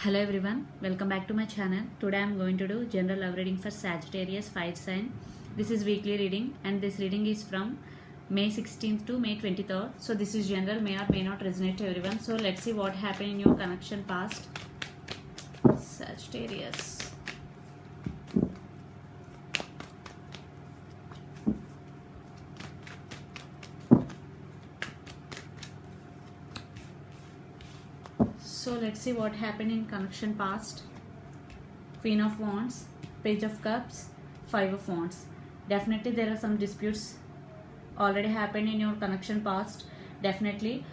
Hello everyone, welcome back to my channel. Today I am going to do general love reading for Sagittarius fire sign. This is weekly reading and this reading is from May 16th to May 23rd. So this is general, may or may not resonate to everyone. So let's see what happened in your connection past. Sagittarius. So let's see what happened in connection past. Queen of Wands, Page of Cups, Five of Wands. Definitely there are some disputes already happened in your connection past. Definitely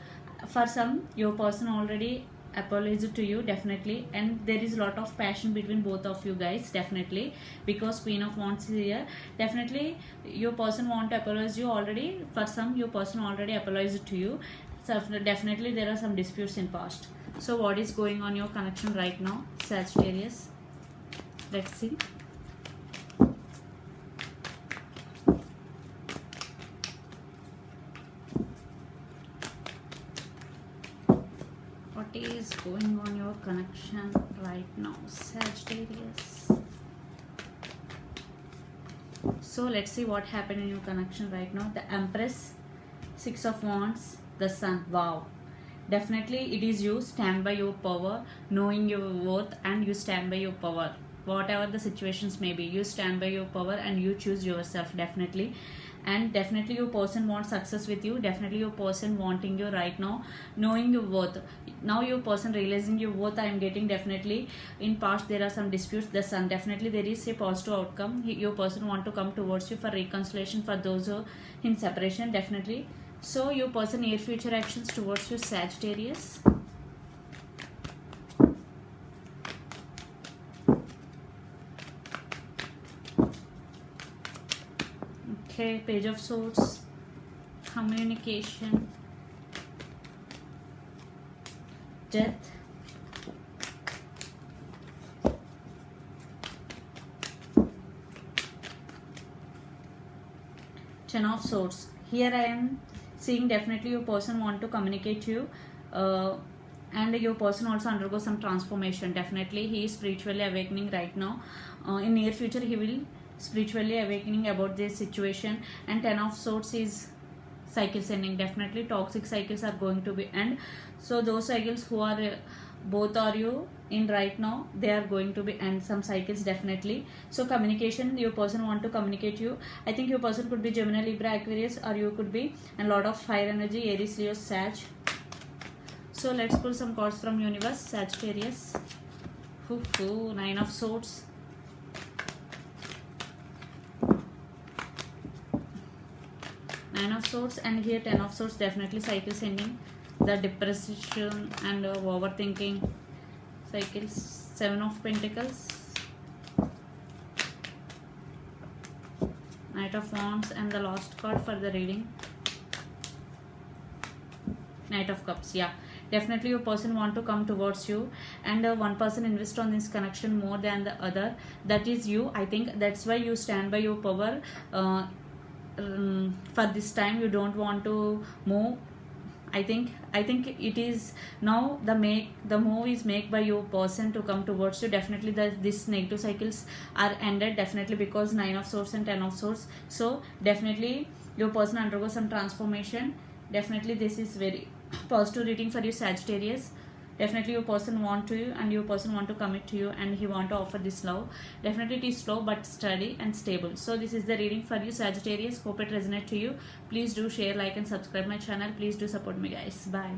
for some your person already apologized to you, definitely, and there is a lot of passion between both of you guys, definitely, because Queen of Wands is here. Definitely your person want to apologize you already. For some your person already apologized to you. So definitely there are some disputes in past. So what is going on your connection right now, Sagittarius? Let's see. What is going on your connection right now, Sagittarius? So let's see what happened in your connection right now. The Empress, Six of Wands, the Sun. Wow. Definitely it is you. Stand by your power, knowing your worth, and you stand by your power. Whatever the situations may be, you stand by your power and you choose yourself, definitely. And definitely your person wants success with you. Definitely your person wanting you right now, knowing your worth. Now your person realizing your worth, I am getting. Definitely in past there are some disputes. The Sun, definitely there is a positive outcome. Your person want to come towards you for reconciliation for those who in separation, definitely. So your person near future actions towards you, Sagittarius. Okay, Page of Swords, communication, death, Ten of Swords. Here I am seeing definitely your person want to communicate to you, and your person also undergo some transformation. Definitely he is spiritually awakening right now. In near future he will spiritually awakening about this situation. And Ten of Swords is cycles ending. Definitely toxic cycles are going to be end. So those cycles who are both are you in right now, they are going to be end some cycles, definitely. So communication, your person want to communicate you. I think your person could be Gemini, Libra, Aquarius, or you could be a lot of fire energy, Aries, Leo, Sag. So let's pull some cards from universe, Sagittarius. Nine of Swords, Nine of Swords, and here Ten of Swords. Definitely cycles ending, the depression and overthinking cycles. Seven of Pentacles, Knight of Wands, and the last card for the reading, Knight of Cups. Yeah, definitely your person want to come towards you, and one person invest on this connection more than the other. That is you. I think that's why you stand by your power. For this time you don't want to move. I think it is now the move is made by your person to come towards you. Definitely this negative cycles are ended, definitely, because Nine of Swords and Ten of Swords. So definitely your person undergo some transformation. Definitely this is very positive reading for you, Sagittarius. Definitely your person want to you and your person want to commit to you and he want to offer this love. Definitely it is slow but steady and stable. So this is the reading for you, Sagittarius. Hope it resonates to you. Please do share, like and subscribe my channel. Please do support me, guys. Bye.